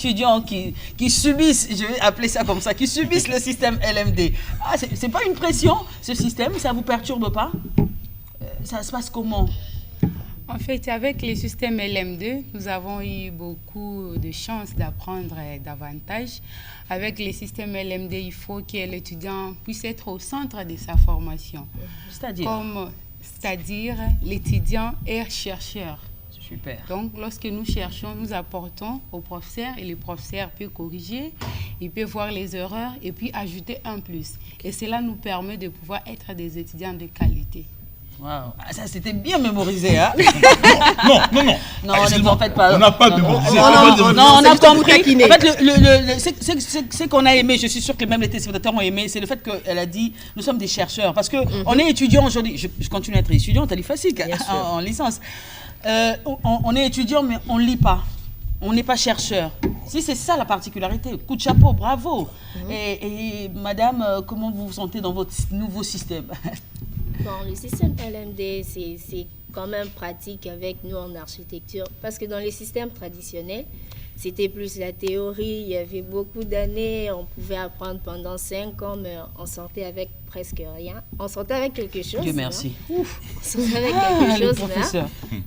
étudiants qui subissent, je vais appeler ça comme ça, qui subissent le système LMD. Ah, c'est pas une pression, ce système, ça vous perturbe pas? Ça se passe comment? En fait, avec les systèmes LM2, nous avons eu beaucoup de chances d'apprendre davantage. Avec les systèmes LMD, il faut que l'étudiant puisse être au centre de sa formation. C'est-à-dire l'étudiant est chercheur. Super. Donc, lorsque nous cherchons, nous apportons au professeur et le professeur peut corriger, il peut voir les erreurs et puis ajouter un plus. Et cela nous permet de pouvoir être des étudiants de qualité. Wow. Ah, ça, c'était bien mémorisé, hein? Non, en fait, pas. On n'a pas mémorisé. Non, on a compris. En fait, ce qu'on a aimé, je suis sûr que même les téléspectateurs ont aimé, c'est le fait qu'elle a dit, nous sommes des chercheurs. Parce qu'on est étudiants aujourd'hui. Je continue à être étudiante à l'IFASIC, en licence. On est étudiant, mais on ne lit pas. On n'est pas chercheur. Si c'est ça la particularité, coup de chapeau, bravo. Et madame, comment vous vous sentez dans votre nouveau système? Bon, le système LMD, c'est quand même pratique avec nous en architecture. Parce que dans les systèmes traditionnels, c'était plus la théorie. Il y avait beaucoup d'années, on pouvait apprendre pendant 5 ans, mais on sortait avec presque rien. On sortait avec quelque chose. Dieu merci. On sortait avec quelque chose, mais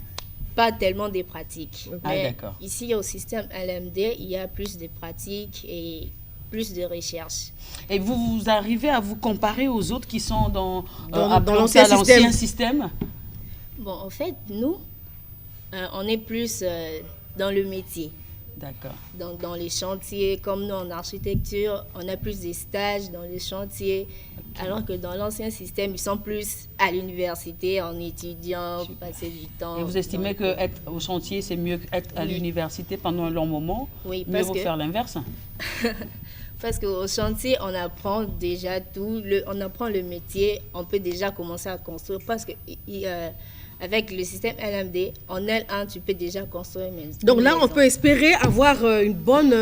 pas tellement des pratiques. Mais d'accord. ici, au système LMD, il y a plus de pratiques et plus de recherche. Et vous arrivez à vous comparer aux autres qui sont dans l'ancien système? Bon, en fait, nous, on est plus dans le métier. D'accord. Donc, dans les chantiers, comme nous en architecture, on a plus de stages dans les chantiers, alors que dans l'ancien système, ils sont plus à l'université, en étudiant, passer du temps. Et vous estimez qu'être au chantier, c'est mieux qu'être à l'université pendant un long moment? Oui, mieux vaut faire l'inverse? Parce qu'au chantier, on apprend déjà tout, on apprend le métier, on peut déjà commencer à construire. Parce que avec le système LMD, en L1, tu peux déjà construire une maison. Donc là, on peut espérer avoir une bonne,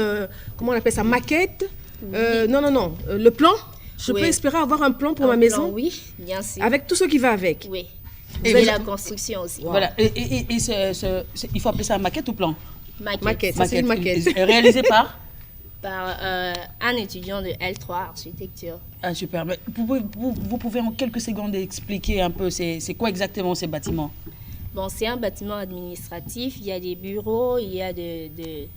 comment on appelle ça, maquette. Non, le plan. Je peux espérer avoir un plan pour ma maison? Oui, bien sûr. Avec tout ce qui va avec? Oui. Et la construction aussi. Voilà. Et il faut appeler ça maquette ou plan? Maquette. Ça, c'est une maquette. Réalisée par un étudiant de L3 architecture. Ah, super. Mais vous pouvez en quelques secondes expliquer un peu c'est quoi exactement ces bâtiments? Bon, c'est un bâtiment administratif. Il y a des bureaux, il y a des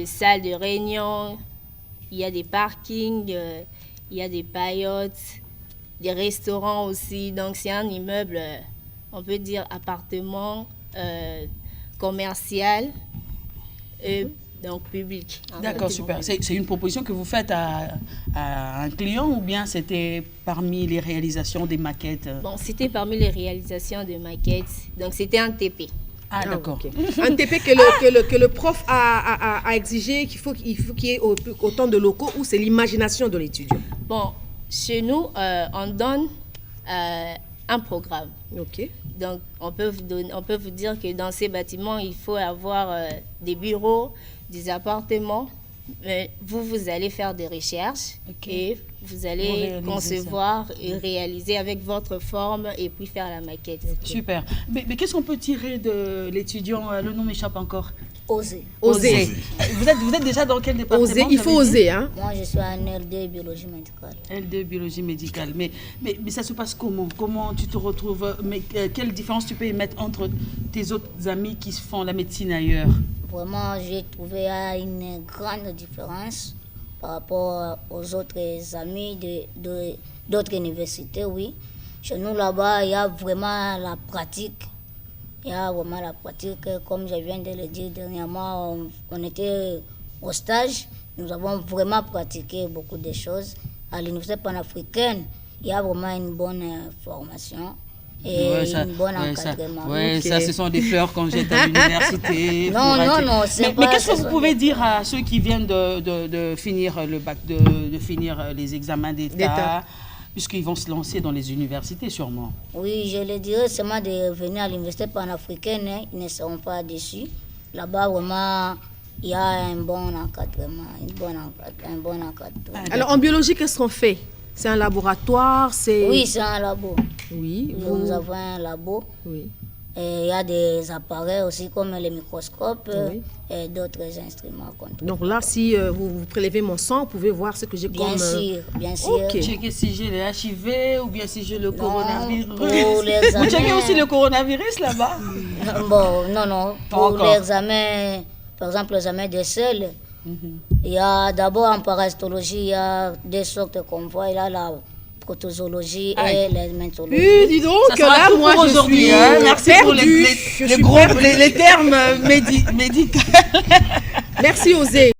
salles de réunion, il y a des parkings, il y a des paillotes, des restaurants aussi. Donc, c'est un immeuble, on peut dire appartement commercial. Donc public. D'accord, super. C'est une proposition que vous faites à un client ou bien c'était parmi les réalisations des maquettes? Bon, c'était parmi les réalisations des maquettes. Donc c'était un TP. Ah, d'accord. Okay. Un TP que le prof a exigé qu'il faut qu'il y ait autant de locaux ou c'est l'imagination de l'étudiant? Bon, chez nous, on donne un programme. Ok. Donc on peut vous dire que dans ces bâtiments, il faut avoir des bureaux, des appartements. Vous allez faire des recherches et vous allez concevoir et réaliser avec votre forme et puis faire la maquette. Super. Mais qu'est-ce qu'on peut tirer de l'étudiant? Le nom m'échappe encore. Oser. Vous êtes déjà dans quel département? Oser, il faut oser, hein? Moi, je suis en L2 biologie médicale. L2 biologie médicale. Mais ça se passe comment? Comment tu te retrouves? Mais quelle différence tu peux y mettre entre tes autres amis qui font la médecine ailleurs? Vraiment, j'ai trouvé une grande différence par rapport aux autres amis d'autres universités, oui. Chez nous, là-bas, il y a vraiment la pratique. Il y a vraiment la pratique. Comme je viens de le dire dernièrement, on était au stage. Nous avons vraiment pratiqué beaucoup de choses. À l'université panafricaine, il y a vraiment une bonne formation. Et une bonne encadrement. Oui, ça, ce sont des fleurs quand j'étais à l'université. Non, c'est pas... Mais qu'est-ce que vous pouvez dire à ceux qui viennent de finir le bac, de finir les examens d'État, puisqu'ils vont se lancer dans les universités sûrement? Oui, je le dirais seulement de venir à l'université panafricaine, hein, ils ne seront pas déçus. Là-bas, vraiment, il y a un bon encadrement. Alors, en biologie, qu'est-ce qu'on fait? C'est un laboratoire, c'est... Oui, c'est un labo. Oui. Nous avons un labo. Oui. Il y a des appareils aussi comme les microscopes et d'autres instruments. Donc là, si vous prélevez mon sang, vous pouvez voir ce que j'ai comme... Bien sûr. Okay. Checker si j'ai le HIV ou bien si j'ai le coronavirus. Vous checkez aussi le coronavirus là-bas? Bon, non. Pour l'examen, par exemple, l'examen des selles, il y a d'abord en parasitologie, il y a des sortes qu'on voit. Il y a la protozoologie et l'hermétologie. Dis donc, là, moi, je suis merci pour les termes médicaux. Merci, Osée.